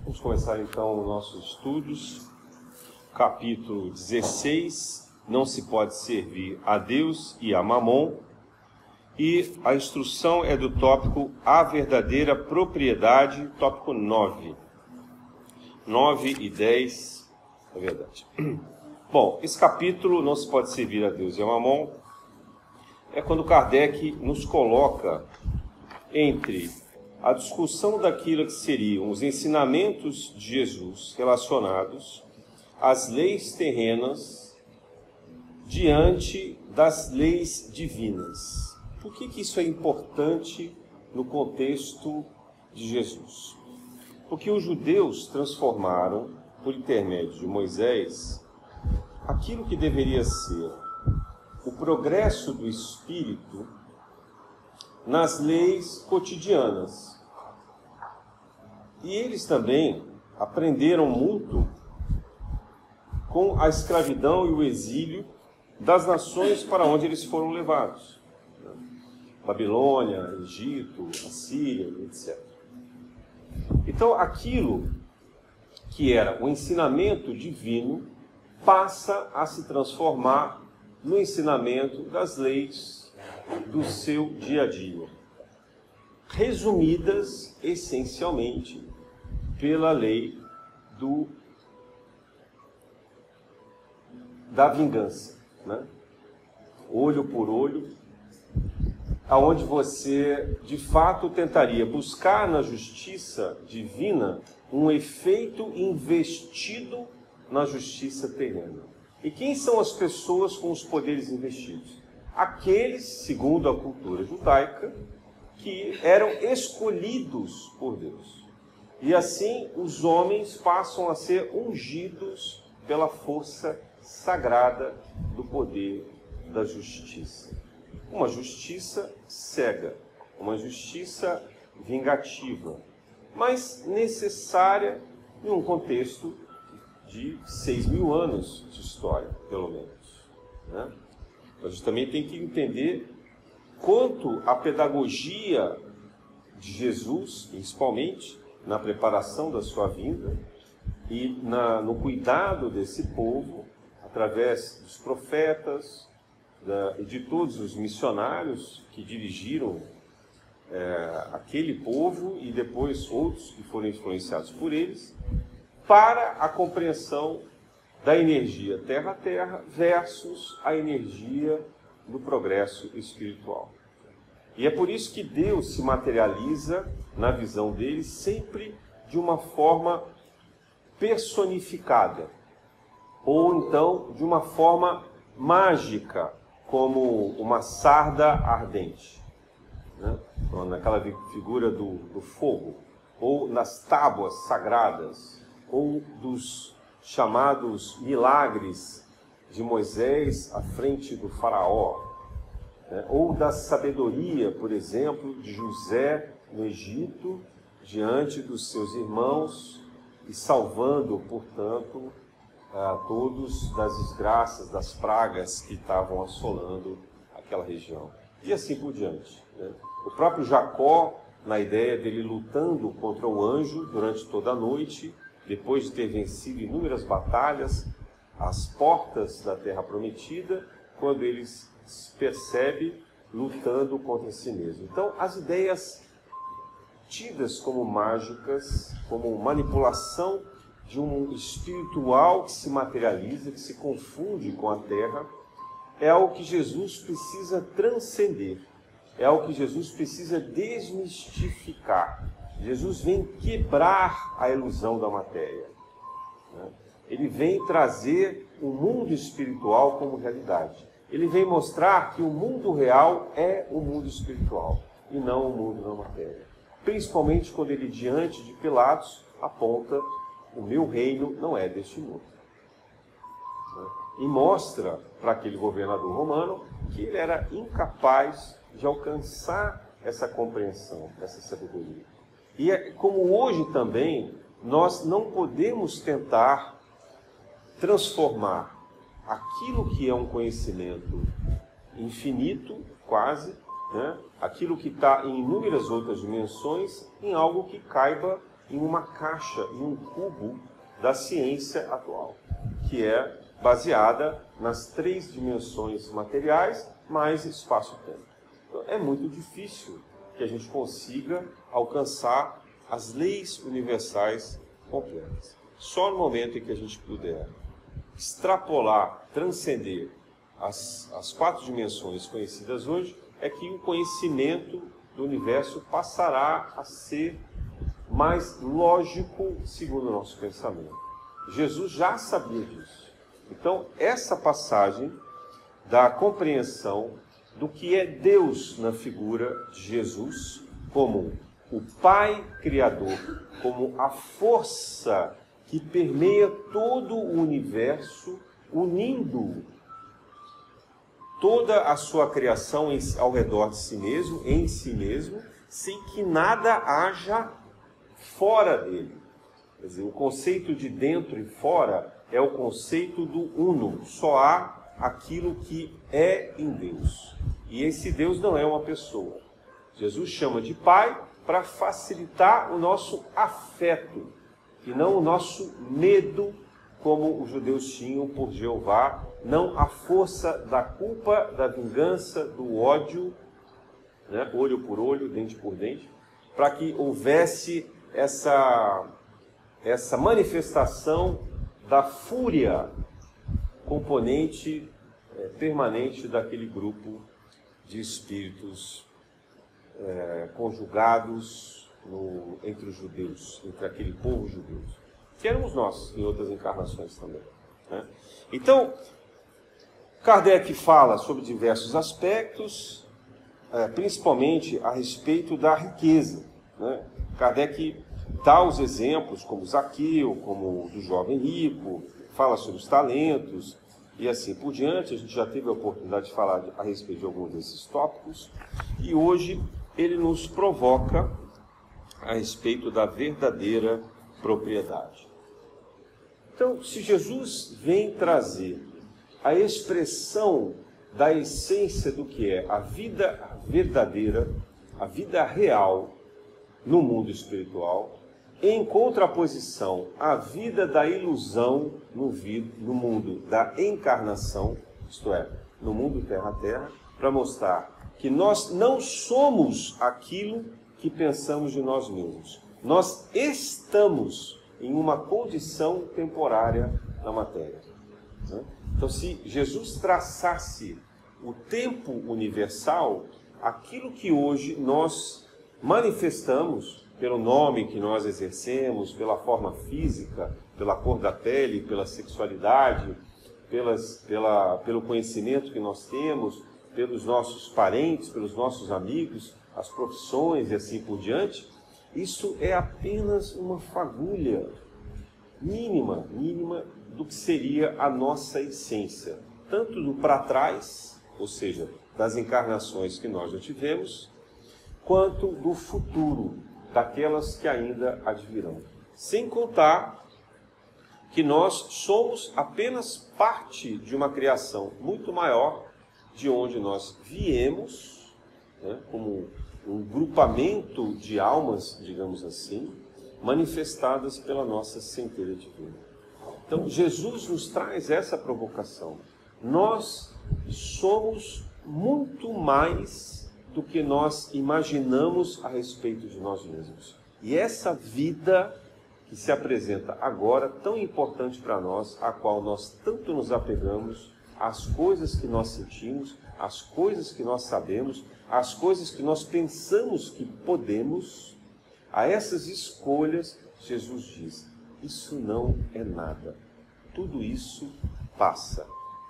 Vamos começar então os nossos estudos. Capítulo 16, não se pode servir a Deus e a Mamon. E a instrução é do tópico A Verdadeira Propriedade, tópico 9. 9 e 10, é verdade. Bom, esse capítulo, não se pode servir a Deus e a Mamon, é quando Kardec nos coloca entre a discussão daquilo que seriam os ensinamentos de Jesus relacionados às leis terrenas diante das leis divinas. Por que isso é importante no contexto de Jesus? Porque os judeus transformaram, por intermédio de Moisés, aquilo que deveria ser o progresso do espírito nas leis cotidianas. E eles também aprenderam muito com a escravidão e o exílio das nações para onde eles foram levados. Babilônia, Egito, Assíria, etc. Então, aquilo que era o ensinamento divino passa a se transformar no ensinamento das leis do seu dia a dia, resumidas essencialmente pela lei da vingança, né? Olho por olho, aonde você de fato tentaria buscar na justiça divina um efeito investido na justiça terrena. E quem são as pessoas com os poderes investidos? Aqueles, segundo a cultura judaica, que eram escolhidos por Deus. E assim os homens passam a ser ungidos pela força sagrada do poder da justiça. Uma justiça cega, uma justiça vingativa, mas necessária em um contexto de 6.000 anos de história, pelo menos, né? A gente também tem que entender quanto a pedagogia de Jesus, principalmente na preparação da sua vinda e no cuidado desse povo, através dos profetas e de todos os missionários que dirigiram aquele povo e depois outros que foram influenciados por eles, para a compreensão da energia terra-terra versus a energia do progresso espiritual. E é por isso que Deus se materializa, na visão dele, sempre de uma forma personificada, ou então de uma forma mágica, como uma sarda ardente, né? Então, naquela figura do fogo, ou nas tábuas sagradas, ou dos chamados milagres de Moisés à frente do faraó, né? Ou da sabedoria, por exemplo, de José no Egito, diante dos seus irmãos e salvando, portanto, todos das desgraças, das pragas que estavam assolando aquela região. E assim por diante, né? O próprio Jacó, na ideia dele lutando contra o anjo durante toda a noite, depois de ter vencido inúmeras batalhas, às portas da Terra Prometida, quando ele se percebe lutando contra si mesmo. Então, as ideias tidas como mágicas, como manipulação de um espiritual que se materializa, que se confunde com a Terra, é algo que Jesus precisa transcender, é algo que Jesus precisa desmistificar. Jesus vem quebrar a ilusão da matéria, né? Ele vem trazer o mundo espiritual como realidade. Ele vem mostrar que o mundo real é o mundo espiritual e não o mundo da matéria. Principalmente quando ele, diante de Pilatos, aponta: o meu reino não é deste mundo. E mostra para aquele governador romano que ele era incapaz de alcançar essa compreensão, essa sabedoria. E como hoje também, nós não podemos tentar transformar aquilo que é um conhecimento infinito, quase, né? Aquilo que está em inúmeras outras dimensões, em algo que caiba em uma caixa, em um cubo da ciência atual, que é baseada nas 3 dimensões materiais mais espaço-tempo. Então, é muito difícil que a gente consiga alcançar as leis universais completas. Só no momento em que a gente puder extrapolar, transcender as 4 dimensões conhecidas hoje, é que o conhecimento do universo passará a ser mais lógico segundo o nosso pensamento. Jesus já sabia disso. Então, essa passagem da compreensão do que é Deus na figura de Jesus, como o Pai Criador, como a força que permeia todo o universo, unindo toda a sua criação ao redor de si mesmo, em si mesmo, sem que nada haja fora dele. Quer dizer, o conceito de dentro e fora é o conceito do uno. Só há aquilo que é em Deus. E esse Deus não é uma pessoa. Jesus chama de Pai para facilitar o nosso afeto, e não o nosso medo, como os judeus tinham por Jeová, não a força da culpa, da vingança, do ódio, né? Olho por olho, dente por dente, para que houvesse essa manifestação da fúria componente permanente daquele grupo de espíritos conjugados entre os judeus, entre aquele povo judeu, que éramos nós em outras encarnações também, né? Então, Kardec fala sobre diversos aspectos, principalmente a respeito da riqueza, né? Kardec dá os exemplos, como Zaqueu, como o do jovem rico, fala sobre os talentos, e assim por diante. A gente já teve a oportunidade de falar a respeito de alguns desses tópicos, e hoje ele nos provoca a respeito da verdadeira propriedade. Então, se Jesus vem trazer a expressão da essência do que é a vida verdadeira, a vida real no mundo espiritual, em contraposição à vida da ilusão no mundo da encarnação, isto é, no mundo terra-terra, para mostrar que nós não somos aquilo que pensamos de nós mesmos. Nós estamos em uma condição temporária na matéria, né? Então, se Jesus traçasse o tempo universal, aquilo que hoje nós manifestamos pelo nome que nós exercemos, pela forma física, pela cor da pele, pela sexualidade, pelo conhecimento que nós temos, pelos nossos parentes, pelos nossos amigos, as profissões e assim por diante, isso é apenas uma fagulha mínima do que seria a nossa essência, tanto do para trás, ou seja, das encarnações que nós já tivemos, quanto do futuro, daquelas que ainda advirão. Sem contar que nós somos apenas parte de uma criação muito maior de onde nós viemos, né, como um grupamento de almas, digamos assim, manifestadas pela nossa centelha divina. Então, Jesus nos traz essa provocação. Nós somos muito mais do que nós imaginamos a respeito de nós mesmos. E essa vida que se apresenta agora, tão importante para nós, a qual nós tanto nos apegamos, às coisas que nós sentimos, às coisas que nós sabemos, às coisas que nós pensamos que podemos, a essas escolhas, Jesus diz: isso não é nada. Tudo isso passa.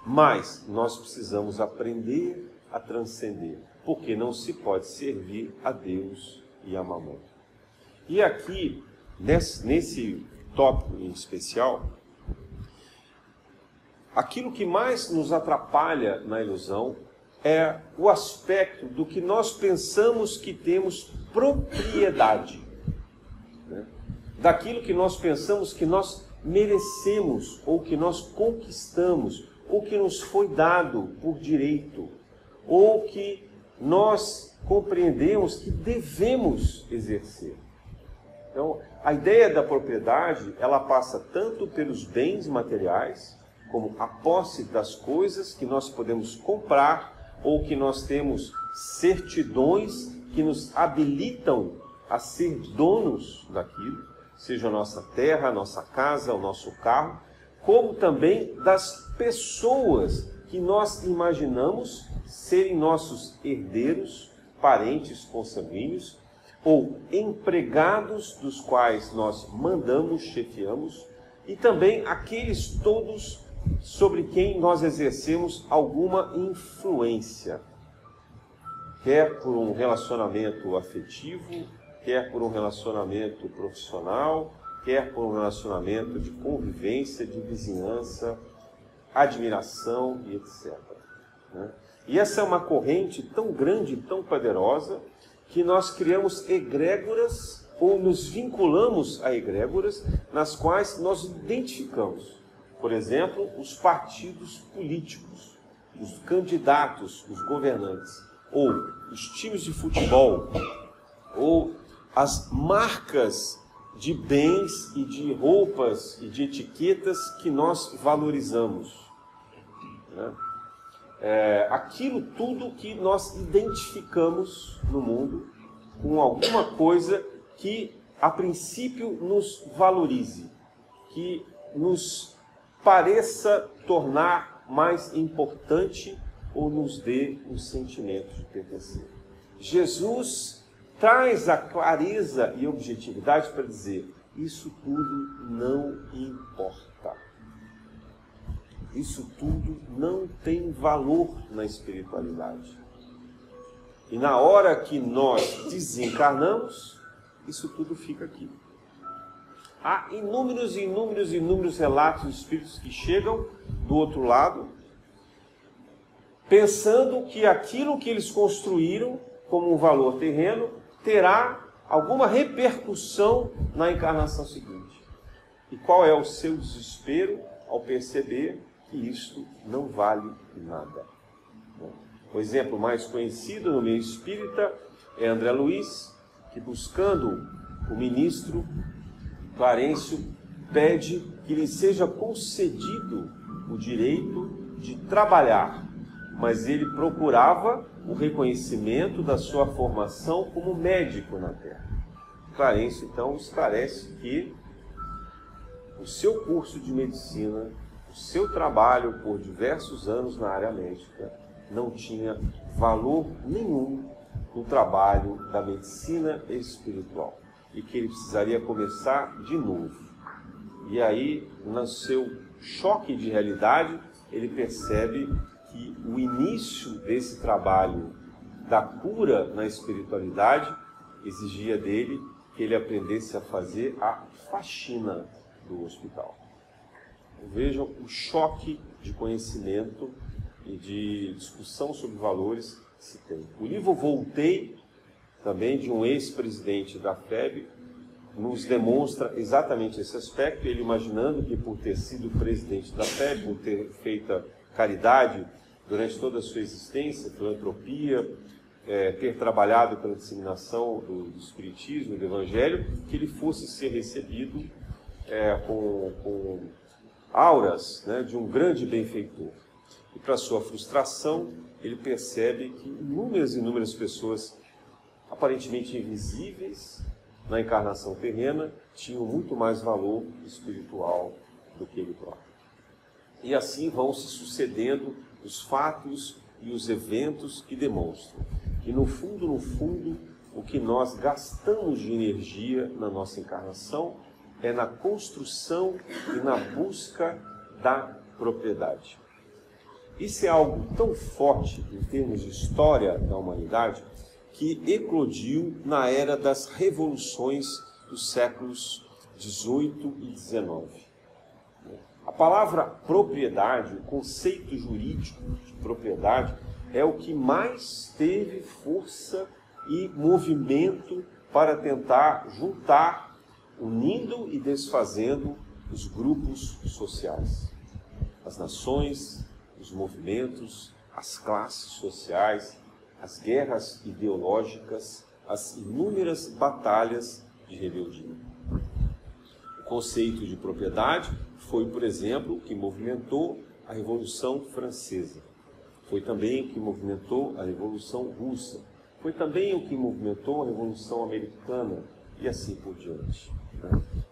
Mas nós precisamos aprender a transcender, porque não se pode servir a Deus e a Mamon. E aqui, nesse tópico em especial, aquilo que mais nos atrapalha na ilusão é o aspecto do que nós pensamos que temos propriedade, né? Daquilo que nós pensamos que nós merecemos, ou que nós conquistamos, ou que nos foi dado por direito, ou que nós compreendemos que devemos exercer. Então, A ideia da propriedade, ela passa tanto pelos bens materiais, como a posse das coisas que nós podemos comprar ou que nós temos certidões que nos habilitam a ser donos daquilo, seja a nossa terra, a nossa casa, o nosso carro, como também das pessoas que nós imaginamos serem nossos herdeiros, parentes consanguíneos, ou empregados dos quais nós mandamos, chefiamos, e também aqueles todos sobre quem nós exercemos alguma influência, quer por um relacionamento afetivo, quer por um relacionamento profissional, quer por um relacionamento de convivência, de vizinhança, admiração e etc. E essa é uma corrente tão grande, tão poderosa, que nós criamos egrégoras ou nos vinculamos a egrégoras nas quais nós identificamos. Por exemplo, os partidos políticos, os candidatos, os governantes, ou os times de futebol, ou as marcas de bens e de roupas e de etiquetas que nós valorizamos. Aquilo tudo que nós identificamos no mundo com alguma coisa que a princípio nos valorize, que nos pareça tornar mais importante ou nos dê um sentimento de pertencer. Jesus traz a clareza e objetividade para dizer: isso tudo não importa. Isso tudo não tem valor na espiritualidade. E na hora que nós desencarnamos, isso tudo fica aqui. Há inúmeros relatos de espíritos que chegam do outro lado, pensando que aquilo que eles construíram como um valor terreno terá alguma repercussão na encarnação seguinte. E qual é o seu desespero ao perceber que isto não vale nada? O exemplo mais conhecido no meio espírita é André Luiz, que buscando o ministro Clarencio, pede que lhe seja concedido o direito de trabalhar, mas ele procurava o reconhecimento da sua formação como médico na Terra. Clarencio, então, esclarece que o seu curso de medicina, o seu trabalho por diversos anos na área médica, não tinha valor nenhum no trabalho da medicina espiritual e que ele precisaria começar de novo. E aí, no seu choque de realidade, ele percebe que o início desse trabalho da cura na espiritualidade exigia dele que ele aprendesse a fazer a faxina do hospital. Vejam o choque de conhecimento e de discussão sobre valores que se tem. O livro Voltei, também de um ex-presidente da FEB, nos demonstra exatamente esse aspecto, ele imaginando que por ter sido presidente da FEB, por ter feito caridade durante toda a sua existência, filantropia, ter trabalhado pela disseminação do Espiritismo e do Evangelho, que ele fosse ser recebido com auras, né, de um grande benfeitor. E para sua frustração, ele percebe que inúmeras pessoas aparentemente invisíveis na encarnação terrena tinham muito mais valor espiritual do que ele próprio. E assim vão se sucedendo os fatos e os eventos que demonstram que no fundo, o que nós gastamos de energia na nossa encarnação é na construção e na busca da propriedade. Isso é algo tão forte em termos de história da humanidade que eclodiu na era das revoluções dos séculos XVIII e XIX. A palavra propriedade, o conceito jurídico de propriedade, é o que mais teve força e movimento para tentar juntar, unindo e desfazendo os grupos sociais, as nações, os movimentos, as classes sociais, as guerras ideológicas, as inúmeras batalhas de rebeldia. conceito de propriedade foi, por exemplo, o que movimentou a Revolução Francesa. Foi também o que movimentou a Revolução Russa. Foi também o que movimentou a Revolução Americana e assim por diante.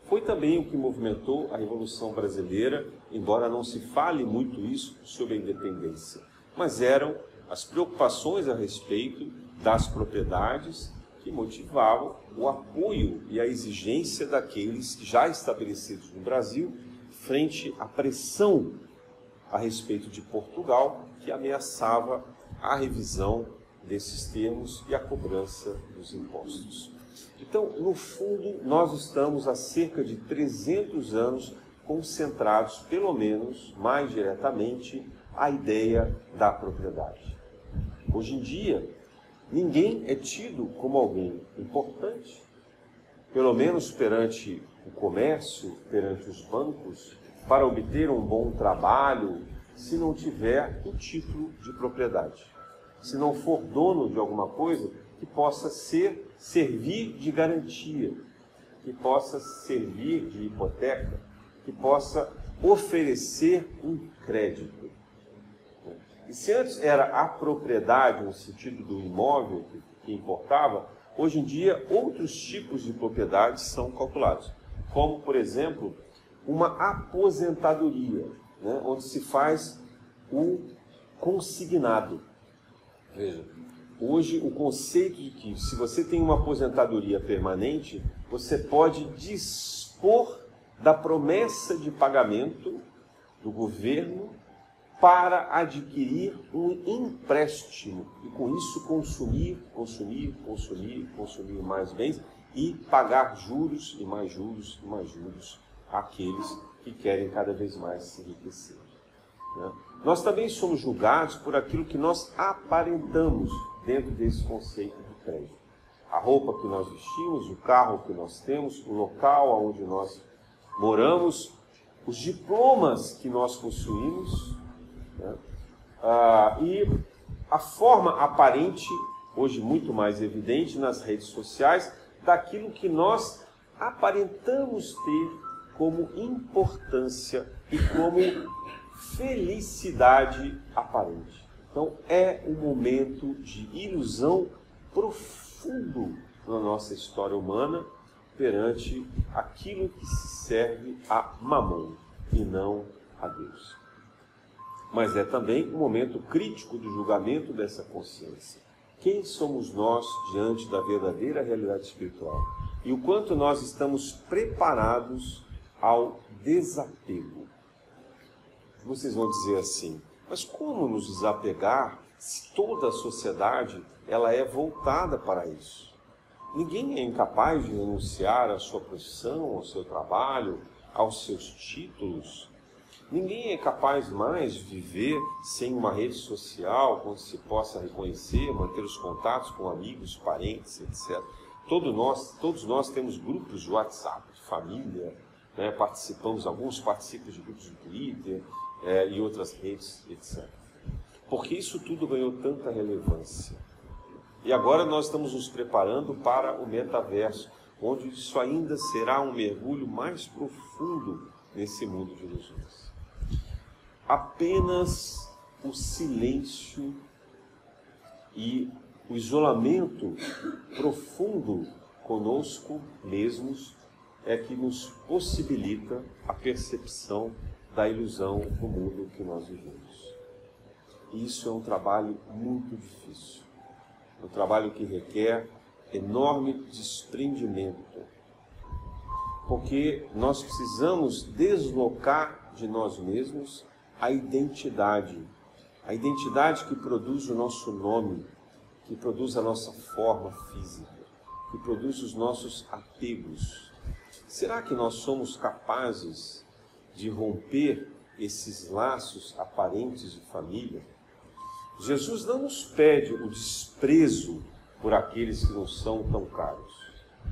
Foi também o que movimentou a Revolução Brasileira, embora não se fale muito isso sobre a independência. Mas eram as preocupações a respeito das propriedades que motivavam o apoio e a exigência daqueles já estabelecidos no Brasil frente à pressão a respeito de Portugal, que ameaçava a revisão desses termos e a cobrança dos impostos. Então, no fundo, nós estamos há cerca de 300 anos concentrados, pelo menos, mais diretamente, à ideia da propriedade. Hoje em dia, ninguém é tido como alguém importante, pelo menos perante o comércio, perante os bancos, para obter um bom trabalho, se não tiver o título de propriedade. Se não for dono de alguma coisa que possa servir de garantia, que possa servir de hipoteca, que possa oferecer um crédito. E se antes era a propriedade, no sentido do imóvel que importava, hoje em dia outros tipos de propriedades são calculados, como, por exemplo, uma aposentadoria, né, onde se faz o consignado. Veja, hoje o conceito de que se você tem uma aposentadoria permanente, você pode dispor da promessa de pagamento do governo para adquirir um empréstimo e com isso consumir mais bens e pagar juros e mais juros e mais juros àqueles que querem cada vez mais se enriquecer. Nós também somos julgados por aquilo que nós aparentamos dentro desse conceito de crédito. A roupa que nós vestimos, o carro que nós temos, o local onde nós moramos, os diplomas que nós possuímos, né? E a forma aparente, hoje muito mais evidente nas redes sociais, daquilo que nós aparentamos ter como importância e como felicidade aparente. Então é um momento de ilusão profundo na nossa história humana perante aquilo que se serve a Mamon e não a Deus. Mas é também um momento crítico do julgamento dessa consciência. Quem somos nós diante da verdadeira realidade espiritual? E o quanto nós estamos preparados ao desapego. Vocês vão dizer assim, mas como nos desapegar se toda a sociedade ela é voltada para isso? Ninguém é incapaz de renunciar à sua profissão, ao seu trabalho, aos seus títulos. Ninguém é capaz mais de viver sem uma rede social, onde se possa reconhecer, manter os contatos com amigos, parentes, etc. Todos nós temos grupos de WhatsApp, de família, né? Alguns participam de grupos de Twitter e outras redes, etc. Porque isso tudo ganhou tanta relevância. E agora nós estamos nos preparando para o metaverso, onde isso ainda será um mergulho mais profundo nesse mundo de ilusões. Apenas o silêncio e o isolamento profundo conosco mesmos é que nos possibilita a percepção da ilusão do mundo que nós vivemos. E isso é um trabalho muito difícil. É um trabalho que requer enorme desprendimento. Porque nós precisamos deslocar de nós mesmos a identidade que produz o nosso nome, que produz a nossa forma física, que produz os nossos apegos. Será que nós somos capazes de romper esses laços aparentes de família? Jesus não nos pede o desprezo por aqueles que não são tão caros.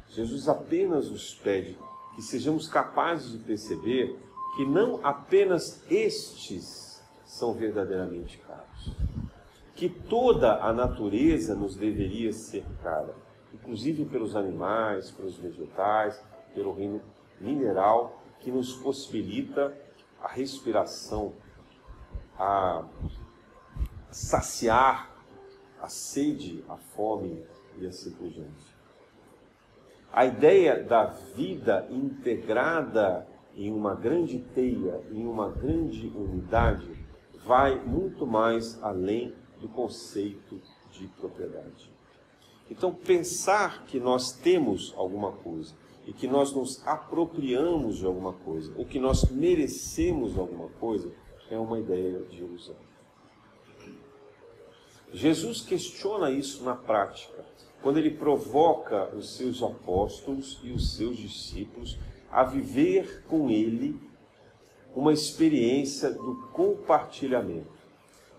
Jesus apenas nos pede que sejamos capazes de perceber que não apenas estes são verdadeiramente caros, que toda a natureza nos deveria ser cara, inclusive pelos animais, pelos vegetais, pelo reino mineral que nos possibilita a respiração, a saciar a sede, a fome e assim por diante. A ideia da vida integrada em uma grande teia, em uma grande unidade, vai muito mais além do conceito de propriedade. Então, pensar que nós temos alguma coisa e que nós nos apropriamos de alguma coisa, ou que nós merecemos alguma coisa, é uma ideia de ilusão. Jesus questiona isso na prática, quando ele provoca os seus apóstolos e os seus discípulos a viver com ele uma experiência do compartilhamento.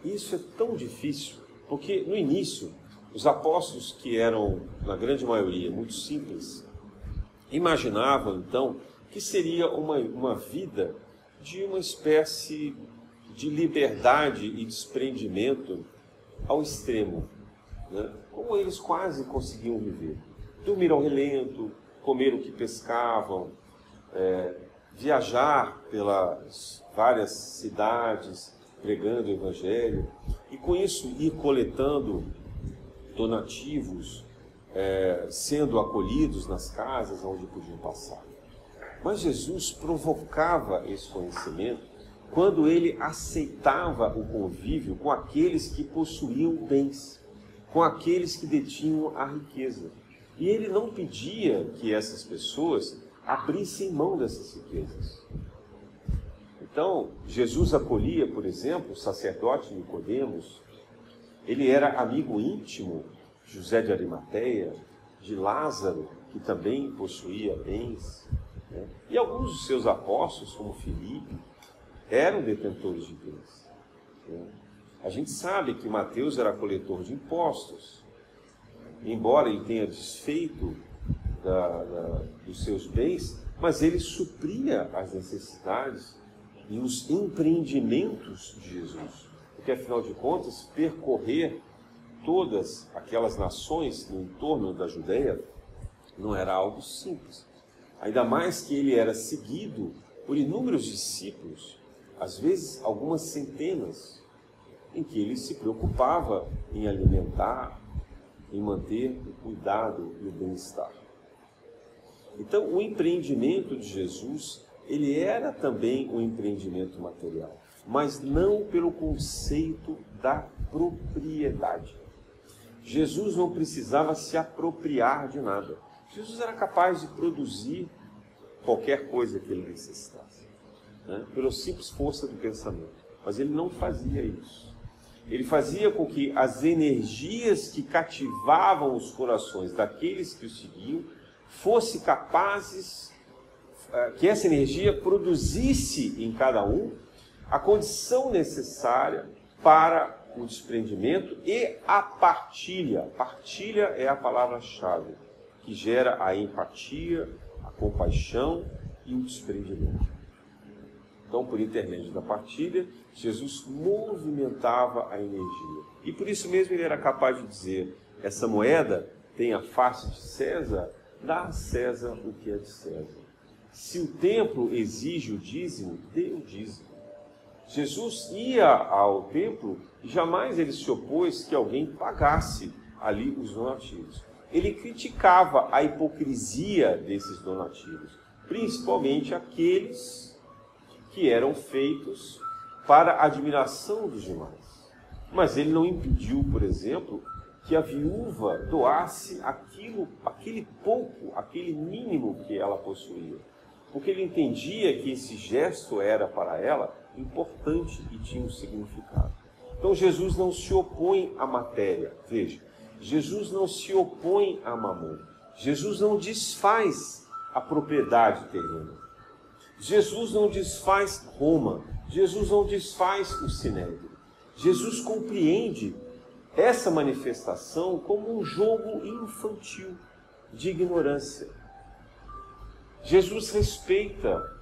Isso é tão difícil, porque no início, os apóstolos, que eram, na grande maioria, muito simples, imaginavam então que seria uma vida de uma espécie de liberdade e desprendimento ao extremo, né? Como eles quase conseguiam viver. Dormir ao relento, comer o que pescavam, viajar pelas várias cidades, pregando o Evangelho, e com isso ir coletando donativos, sendo acolhidos nas casas onde podiam passar. Mas Jesus provocava esse conhecimento quando ele aceitava o convívio com aqueles que possuíam bens, com aqueles que detinham a riqueza. E ele não pedia que essas pessoas abrissem mão dessas riquezas. Então, Jesus acolhia, por exemplo, o sacerdote Nicodemos. Ele era amigo íntimo de José de Arimateia, de Lázaro, que também possuía bens, né? E alguns dos seus apóstolos, como Filipe, eram detentores de bens, né? A gente sabe que Mateus era coletor de impostos, embora ele tenha desfeito dos seus bens, mas ele supria as necessidades e os empreendimentos de Jesus. Porque, afinal de contas, percorrer todas aquelas nações no entorno da Judéia não era algo simples. Ainda mais que ele era seguido por inúmeros discípulos, às vezes algumas centenas, em que ele se preocupava em alimentar, em manter o cuidado e o bem-estar. Então, o empreendimento de Jesus, ele era também um empreendimento material, mas não pelo conceito da propriedade. Jesus não precisava se apropriar de nada. Jesus era capaz de produzir qualquer coisa que ele necessitasse, né? Pela simples força do pensamento. Mas ele não fazia isso. Ele fazia com que as energias que cativavam os corações daqueles que o seguiam fossem capazes, que essa energia produzisse em cada um a condição necessária para o desprendimento e a partilha. Partilha é a palavra-chave, que gera a empatia, a compaixão e o desprendimento. Então, por intermédio da partilha, Jesus movimentava a energia. E por isso mesmo ele era capaz de dizer: essa moeda tem a face de César, dá a César o que é de César. Se o templo exige o dízimo, dê o dízimo. Jesus ia ao templo e jamais ele se opôs que alguém pagasse ali os donativos. Ele criticava a hipocrisia desses donativos, principalmente aqueles que eram feitos para a admiração dos demais. Mas ele não impediu, por exemplo, que a viúva doasse aquele pouco, aquele mínimo que ela possuía. Porque ele entendia que esse gesto era para ela importante e tinha um significado. Então Jesus não se opõe à matéria. Veja, Jesus não se opõe a Mamon. Jesus não desfaz a propriedade terrena. Jesus não desfaz Roma. Jesus não desfaz o Sinédrio. Jesus compreende essa manifestação como um jogo infantil de ignorância. Jesus respeita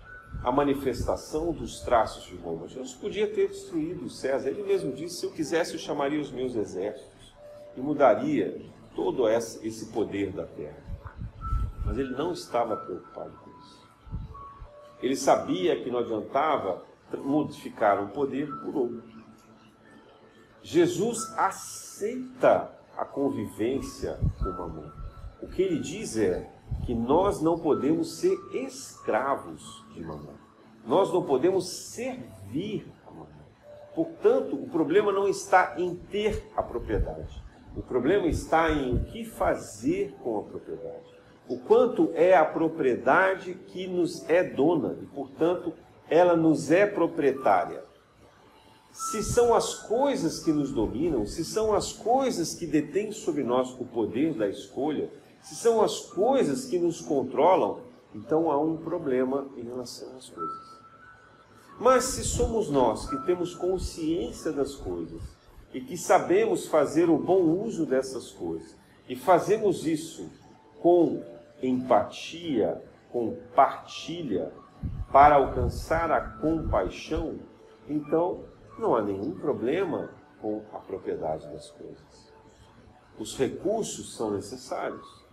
a manifestação dos traços de Roma. Jesus podia ter destruído César. Ele mesmo disse: se eu quisesse, eu chamaria os meus exércitos e mudaria todo esse poder da terra. Mas ele não estava preocupado com isso. Ele sabia que não adiantava modificar um poder por outro. Jesus aceita a convivência com o mamon. O que ele diz é que nós não podemos ser escravos de mamon. Nós não podemos servir a mamon. Portanto, o problema não está em ter a propriedade. O problema está em o que fazer com a propriedade. O quanto é a propriedade que nos é dona e, portanto, ela nos é proprietária. Se são as coisas que nos dominam, se são as coisas que detêm sobre nós o poder da escolha, se são as coisas que nos controlam, então há um problema em relação às coisas. Mas se somos nós que temos consciência das coisas e que sabemos fazer o bom uso dessas coisas, e fazemos isso com empatia, com partilha, para alcançar a compaixão, então não há nenhum problema com a propriedade das coisas. Os recursos são necessários.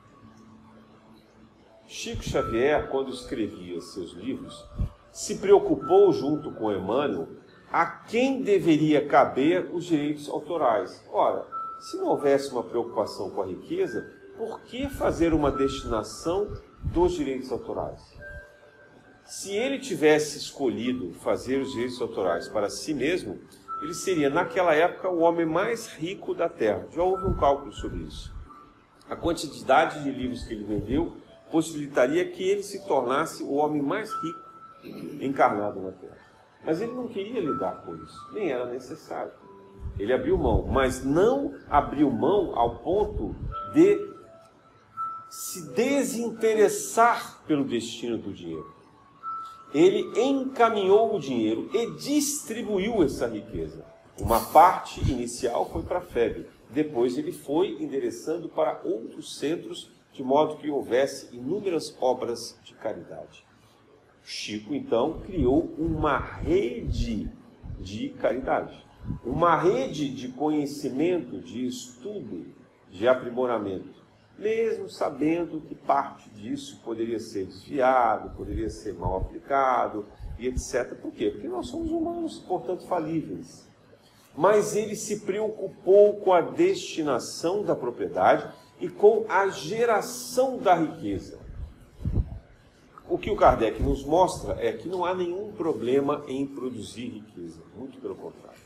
Chico Xavier, quando escrevia seus livros, se preocupou junto com Emmanuel a quem deveria caber os direitos autorais. Ora, se não houvesse uma preocupação com a riqueza, por que fazer uma destinação dos direitos autorais? Se ele tivesse escolhido fazer os direitos autorais para si mesmo, ele seria, naquela época, o homem mais rico da Terra. Já houve um cálculo sobre isso. A quantidade de livros que ele vendeu possibilitaria que ele se tornasse o homem mais rico encarnado na Terra. Mas ele não queria lidar com isso, nem era necessário. Ele abriu mão, mas não abriu mão ao ponto de se desinteressar pelo destino do dinheiro. Ele encaminhou o dinheiro e distribuiu essa riqueza. Uma parte inicial foi para a FEB, depois ele foi endereçando para outros centros, de modo que houvesse inúmeras obras de caridade. Chico, então, criou uma rede de caridade, uma rede de conhecimento, de estudo, de aprimoramento, mesmo sabendo que parte disso poderia ser desviado, poderia ser mal aplicado, e etc. Por quê? Porque nós somos humanos, portanto falíveis. Mas ele se preocupou com a destinação da propriedade e com a geração da riqueza. O que o Kardec nos mostra é que não há nenhum problema em produzir riqueza, muito pelo contrário.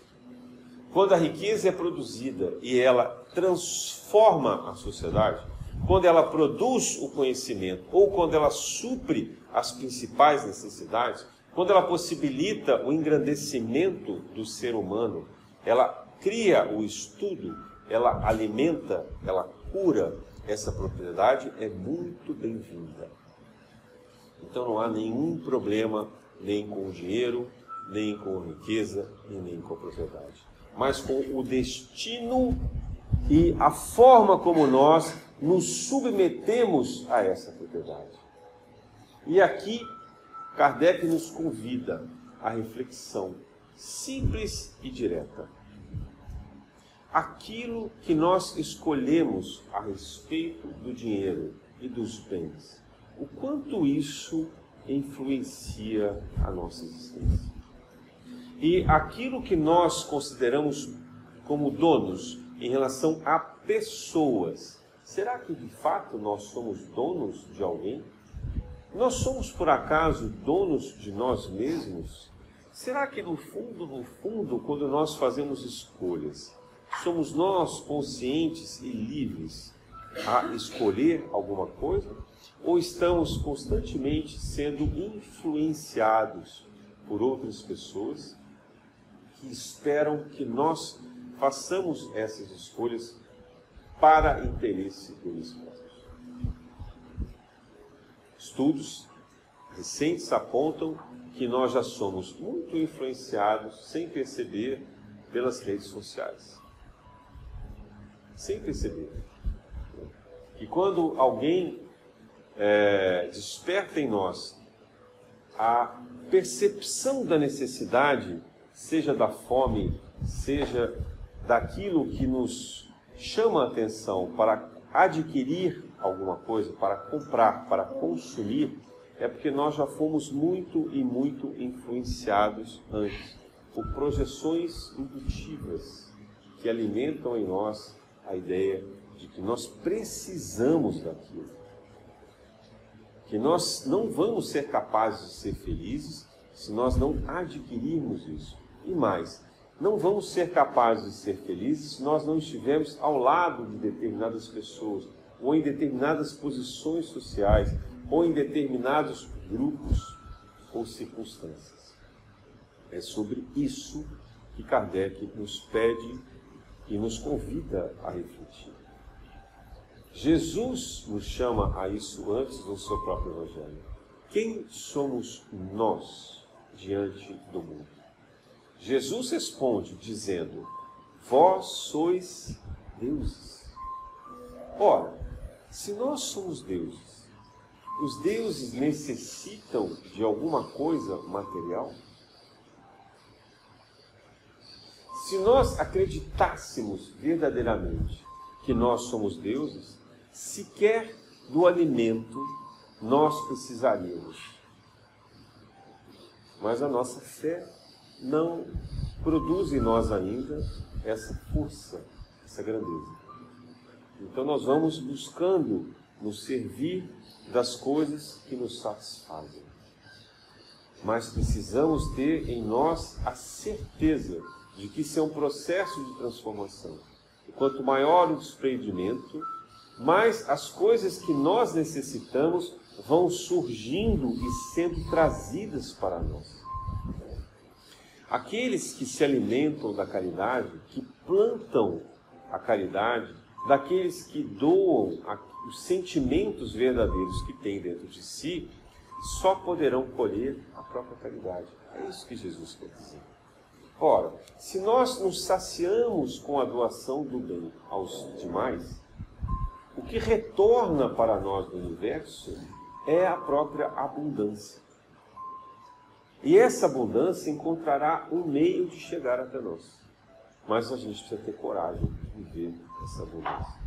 Quando a riqueza é produzida e ela transforma a sociedade, quando ela produz o conhecimento ou quando ela supre as principais necessidades, quando ela possibilita o engrandecimento do ser humano, ela cria o estudo, ela alimenta, ela cura, essa propriedade é muito bem-vinda. Então não há nenhum problema nem com o dinheiro, nem com a riqueza e nem com a propriedade, mas com o destino e a forma como nós nos submetemos a essa propriedade. E aqui Kardec nos convida à reflexão simples e direta. Aquilo que nós escolhemos a respeito do dinheiro e dos bens, o quanto isso influencia a nossa existência. E aquilo que nós consideramos como donos em relação a pessoas, será que de fato nós somos donos de alguém? Nós somos por acaso donos de nós mesmos? Será que no fundo, quando nós fazemos escolhas, somos nós conscientes e livres a escolher alguma coisa? Ou estamos constantemente sendo influenciados por outras pessoas que esperam que nós façamos essas escolhas para interesse deles próprios? Estudos recentes apontam que nós já somos muito influenciados, sem perceber, pelas redes sociais. Sem perceber. E quando alguém desperta em nós a percepção da necessidade, seja da fome, seja daquilo que nos chama a atenção para adquirir alguma coisa, para comprar, para consumir, é porque nós já fomos muito e muito influenciados antes por projeções indutivas que alimentam em nós a ideia de que nós precisamos daquilo, que nós não vamos ser capazes de ser felizes se nós não adquirirmos isso. E mais, não vamos ser capazes de ser felizes se nós não estivermos ao lado de determinadas pessoas, ou em determinadas posições sociais, ou em determinados grupos ou circunstâncias. É sobre isso que Kardec nos pede e nos convida a refletir. Jesus nos chama a isso antes no seu próprio Evangelho. Quem somos nós diante do mundo? Jesus responde dizendo: vós sois deuses. Ora, se nós somos deuses, os deuses necessitam de alguma coisa material? Se nós acreditássemos verdadeiramente que nós somos deuses, sequer do alimento nós precisaríamos. Mas a nossa fé não produz em nós ainda essa força, essa grandeza. Então nós vamos buscando nos servir das coisas que nos satisfazem. Mas precisamos ter em nós a certeza de que isso é um processo de transformação. E quanto maior o desprendimento, mais as coisas que nós necessitamos vão surgindo e sendo trazidas para nós. Aqueles que se alimentam da caridade, que plantam a caridade, daqueles que doam os sentimentos verdadeiros que têm dentro de si, só poderão colher a própria caridade. É isso que Jesus quer dizer. Ora, se nós nos saciamos com a doação do bem aos demais, o que retorna para nós do universo é a própria abundância. E essa abundância encontrará um meio de chegar até nós. Mas a gente precisa ter coragem de viver essa abundância.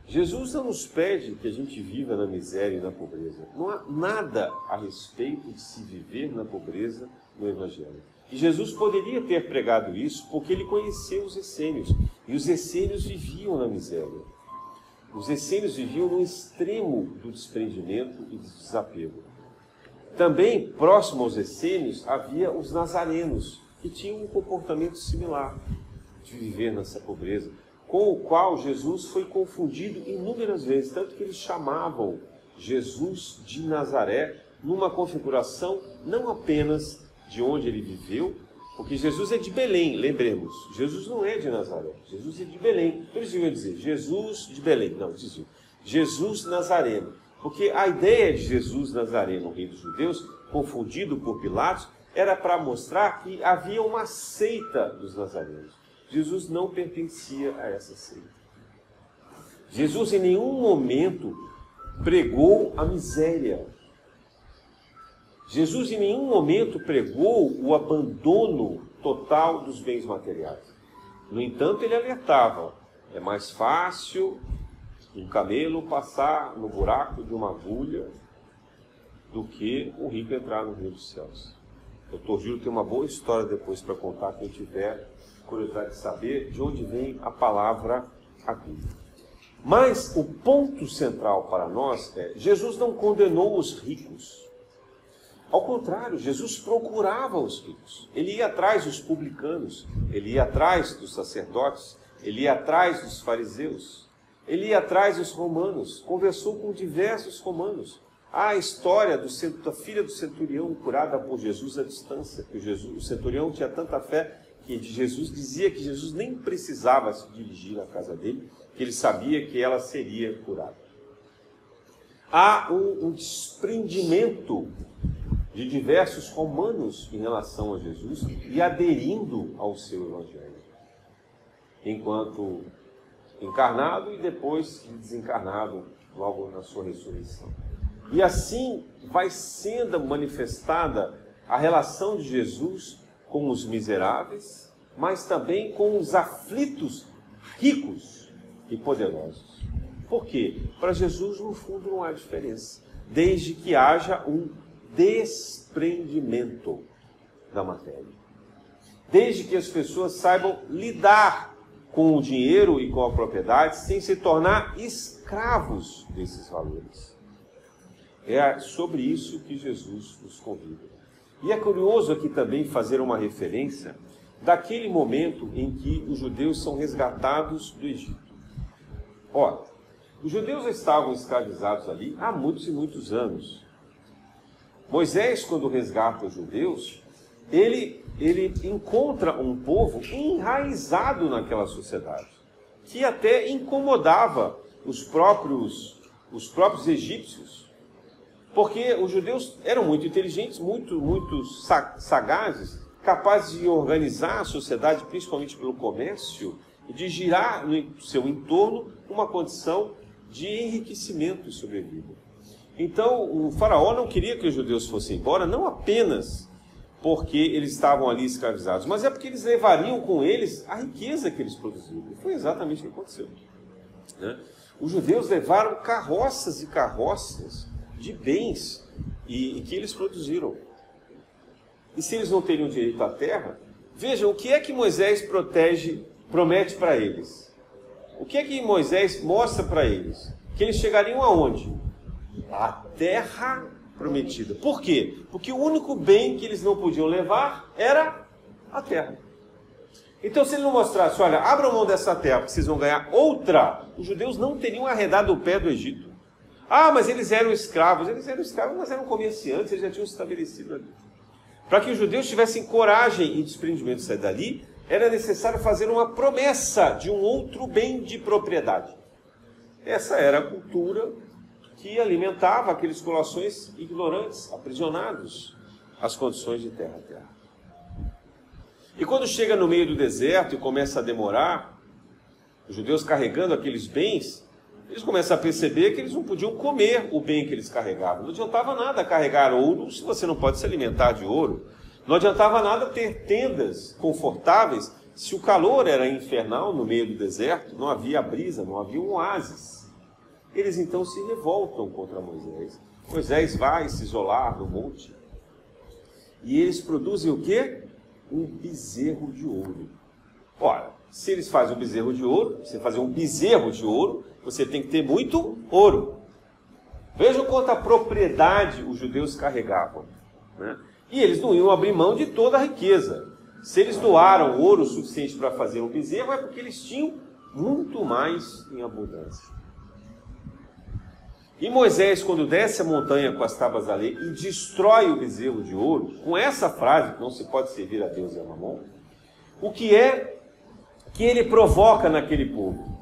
Jesus não nos pede que a gente viva na miséria e na pobreza. Não há nada a respeito de se viver na pobreza no Evangelho. E Jesus poderia ter pregado isso porque ele conheceu os essênios. E os essênios viviam na miséria. Os essênios viviam no extremo do desprendimento e do desapego. Também, próximo aos essênios, havia os nazarenos, que tinham um comportamento similar de viver nessa pobreza, com o qual Jesus foi confundido inúmeras vezes, tanto que eles chamavam Jesus de Nazaré numa configuração não apenas de onde ele viveu, porque Jesus é de Belém, lembremos, Jesus não é de Nazaré, Jesus é de Belém. Então eles iam dizer Jesus de Belém, não, diziam Jesus Nazareno, porque a ideia de Jesus Nazareno, o rei dos judeus, confundido por Pilatos, era para mostrar que havia uma seita dos nazarenos. Jesus não pertencia a essa seita. Jesus em nenhum momento pregou a miséria. Jesus em nenhum momento pregou o abandono total dos bens materiais. No entanto, ele alertava: é mais fácil um camelo passar no buraco de uma agulha do que um rico entrar no reino dos céus. O Dr. Júlio tem uma boa história depois para contar, quem tiver curiosidade de saber de onde vem a palavra agulha. Mas o ponto central para nós é: Jesus não condenou os ricos. Ao contrário, Jesus procurava os ricos. Ele ia atrás dos publicanos, ele ia atrás dos sacerdotes, ele ia atrás dos fariseus, ele ia atrás dos romanos, conversou com diversos romanos. Há a história da filha do centurião curada por Jesus à distância, que o centurião tinha tanta fé que Jesus dizia que Jesus nem precisava se dirigir à casa dele, que ele sabia que ela seria curada. Há um desprendimento de diversos romanos em relação a Jesus e aderindo ao seu evangelho, enquanto encarnado e depois desencarnado logo na sua ressurreição. E assim vai sendo manifestada a relação de Jesus com os miseráveis, mas também com os aflitos, ricos e poderosos. Por quê? Para Jesus, no fundo, não há diferença, desde que haja um desprendimento da matéria. Desde que as pessoas saibam lidar com o dinheiro e com a propriedade sem se tornar escravos desses valores. É sobre isso que Jesus nos convida. E é curioso aqui também fazer uma referência daquele momento em que os judeus são resgatados do Egito. Ora, os judeus estavam escravizados ali há muitos e muitos anos. Moisés, quando resgata os judeus, ele encontra um povo enraizado naquela sociedade, que até incomodava os próprios egípcios, porque os judeus eram muito inteligentes, muito sagazes, capazes de organizar a sociedade, principalmente pelo comércio, e de girar no seu entorno uma condição de enriquecimento e sobrevida. Então, o faraó não queria que os judeus fossem embora, não apenas porque eles estavam ali escravizados, mas é porque eles levariam com eles a riqueza que eles produziam. E foi exatamente o que aconteceu, né? Os judeus levaram carroças e carroças de bens e que eles produziram. E se eles não teriam direito à terra, vejam, o que é que Moisés promete para eles? O que é que Moisés mostra para eles? Que eles chegariam aonde? A terra prometida. Por quê? Porque o único bem que eles não podiam levar era a terra. Então, se ele não mostrasse, olha, abram mão dessa terra, porque vocês vão ganhar outra, os judeus não teriam arredado o pé do Egito. Ah, mas eles eram escravos, mas eram comerciantes, eles já tinham se estabelecido ali. Para que os judeus tivessem coragem e desprendimento de sair dali, era necessário fazer uma promessa de um outro bem de propriedade. Essa era a cultura que alimentava aqueles corações ignorantes, aprisionados às condições de terra a terra. E quando chega no meio do deserto e começa a demorar, os judeus carregando aqueles bens, eles começam a perceber que eles não podiam comer o bem que eles carregavam. Não adiantava nada carregar ouro se você não pode se alimentar de ouro. Não adiantava nada ter tendas confortáveis se o calor era infernal no meio do deserto, não havia brisa, não havia um oásis. Eles então se revoltam contra Moisés. Moisés vai se isolar no monte. E eles produzem o quê? Um bezerro de ouro. Ora, se eles fazem um bezerro de ouro, você fazer um bezerro de ouro, você tem que ter muito ouro. Vejam quanta propriedade os judeus carregavam, né? E eles não iam abrir mão de toda a riqueza. Se eles doaram ouro suficiente para fazer um bezerro, é porque eles tinham muito mais em abundância. E Moisés, quando desce a montanha com as tábuas da lei e destrói o bezerro de ouro, com essa frase, que não se pode servir a Deus e a Mamon, o que é que ele provoca naquele povo?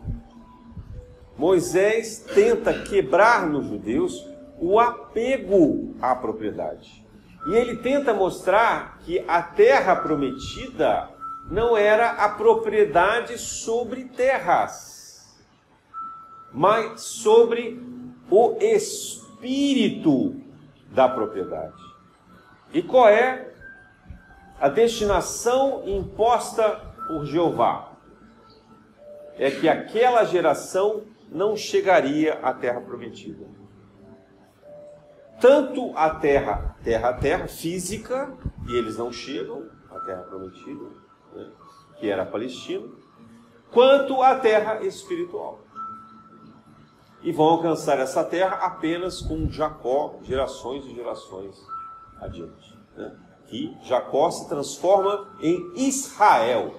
Moisés tenta quebrar nos judeus o apego à propriedade. E ele tenta mostrar que a terra prometida não era a propriedade sobre terras, mas sobre o espírito da propriedade. E qual é a destinação imposta por Jeová? É que aquela geração não chegaria à terra prometida. Tanto a terra física, e eles não chegam à terra prometida, né, que era a Palestina, quanto a terra espiritual. E vão alcançar essa terra apenas com Jacó, gerações e gerações adiante, né? Que Jacó se transforma em Israel,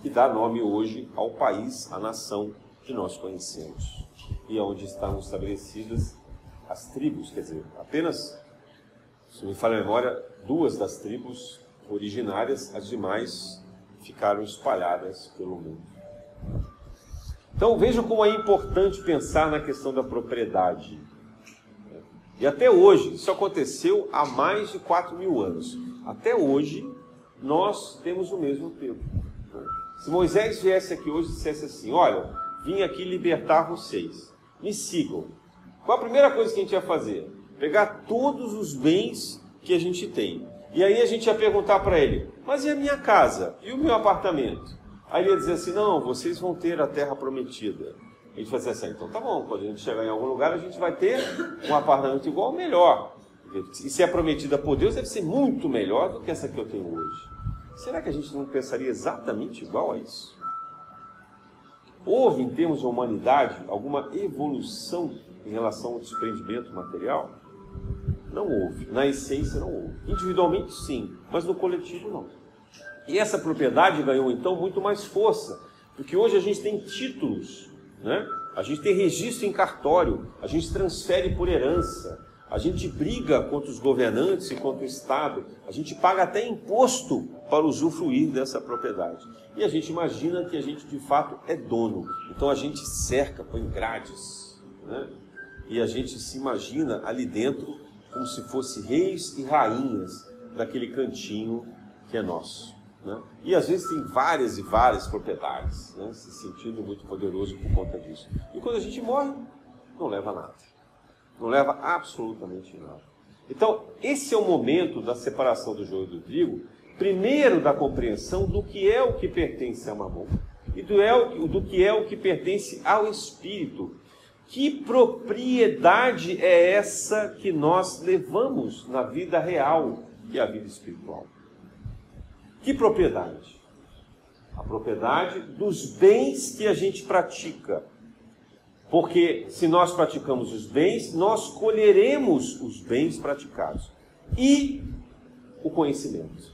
que dá nome hoje ao país, à nação que nós conhecemos, e onde estão estabelecidas as tribos, quer dizer, apenas, se me falha a memória, 2 das tribos originárias, as demais ficaram espalhadas pelo mundo. Então vejam como é importante pensar na questão da propriedade. E até hoje, isso aconteceu há mais de 4.000 anos. Até hoje, nós temos o mesmo tempo. Se Moisés viesse aqui hoje e dissesse assim, olha, vim aqui libertar vocês, me sigam. Qual a primeira coisa que a gente ia fazer? Pegar todos os bens que a gente tem. E aí a gente ia perguntar para ele, mas e a minha casa? E o meu apartamento? Aí ele ia dizer assim, não, vocês vão ter a terra prometida. A gente vai dizer assim, então tá bom, quando a gente chegar em algum lugar, a gente vai ter um apartamento igual ou melhor. E se é prometida por Deus, deve ser muito melhor do que essa que eu tenho hoje. Será que a gente não pensaria exatamente igual a isso? Houve, em termos de humanidade, alguma evolução em relação ao desprendimento material? Não houve. Na essência, não houve. Individualmente, sim, mas no coletivo, não. E essa propriedade ganhou, então, muito mais força, porque hoje a gente tem títulos, né? A gente tem registro em cartório, a gente transfere por herança, a gente briga contra os governantes e contra o Estado, a gente paga até imposto para usufruir dessa propriedade. E a gente imagina que a gente, de fato, é dono. Então a gente cerca, põe grades, né? E a gente se imagina ali dentro como se fosse reis e rainhas daquele cantinho que é nosso, né? E às vezes tem várias e várias propriedades, né? Se sentindo muito poderoso por conta disso. E quando a gente morre, não leva nada. Não leva absolutamente nada. Então, esse é o momento da separação do joio do trigo, primeiro da compreensão do que é o que pertence a Mamon e do que é o que pertence ao Espírito. Que propriedade é essa que nós levamos na vida real, que é a vida espiritual? Que propriedade? A propriedade dos bens que a gente pratica. Porque se nós praticamos os bens, nós colheremos os bens praticados. E o conhecimento.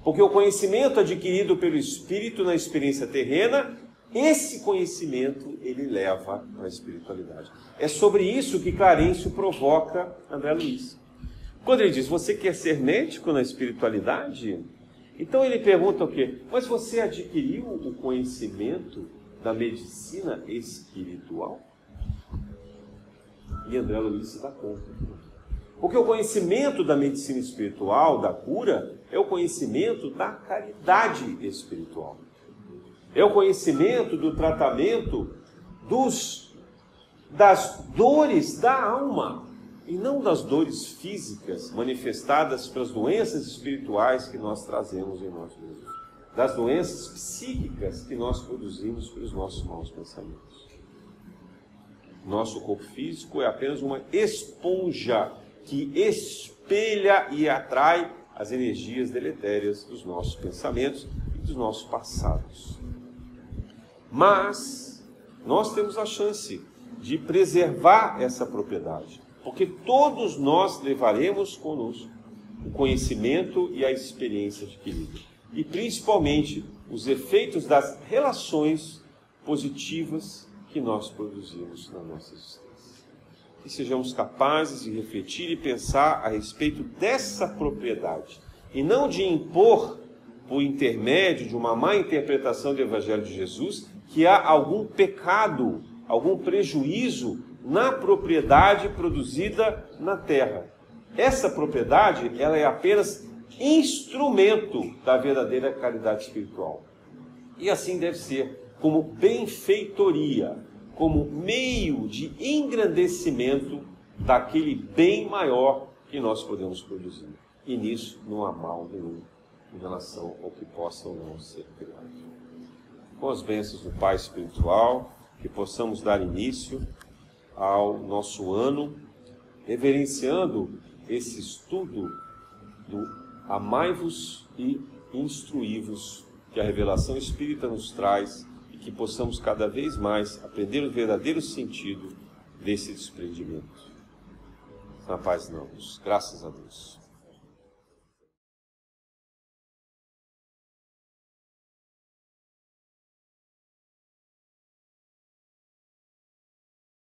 Porque o conhecimento adquirido pelo Espírito na experiência terrena, esse conhecimento ele leva à espiritualidade. É sobre isso que Clarencio provoca André Luiz. Quando ele diz, você quer ser médico na espiritualidade? Então ele pergunta o quê? Mas você adquiriu o conhecimento da medicina espiritual? E André Luiz se dá conta. Porque o conhecimento da medicina espiritual, da cura, é o conhecimento da caridade espiritual. É o conhecimento do tratamento das dores da alma, e não das dores físicas manifestadas pelas doenças espirituais que nós trazemos em nosso vida. Das doenças psíquicas que nós produzimos pelos nossos maus pensamentos. Nosso corpo físico é apenas uma esponja que espelha e atrai as energias deletérias dos nossos pensamentos e dos nossos passados. Mas nós temos a chance de preservar essa propriedade, porque todos nós levaremos conosco o conhecimento e a experiência adquirida. E principalmente os efeitos das relações positivas que nós produzimos na nossa existência. Que sejamos capazes de refletir e pensar a respeito dessa propriedade, e não de impor, por intermédio de uma má interpretação do Evangelho de Jesus, que há algum pecado, algum prejuízo na propriedade produzida na terra. Essa propriedade, ela é apenas instrumento da verdadeira caridade espiritual. E assim deve ser, como benfeitoria, como meio de engrandecimento daquele bem maior que nós podemos produzir. E nisso não há mal nenhum em relação ao que possa ou não ser criado. Com as bênçãos do Pai espiritual, que possamos dar início ao nosso ano, reverenciando esse estudo do amai-vos e instruí-vos, que a revelação espírita nos traz, e que possamos cada vez mais aprender o verdadeiro sentido desse desprendimento. Na paz não, graças a Deus.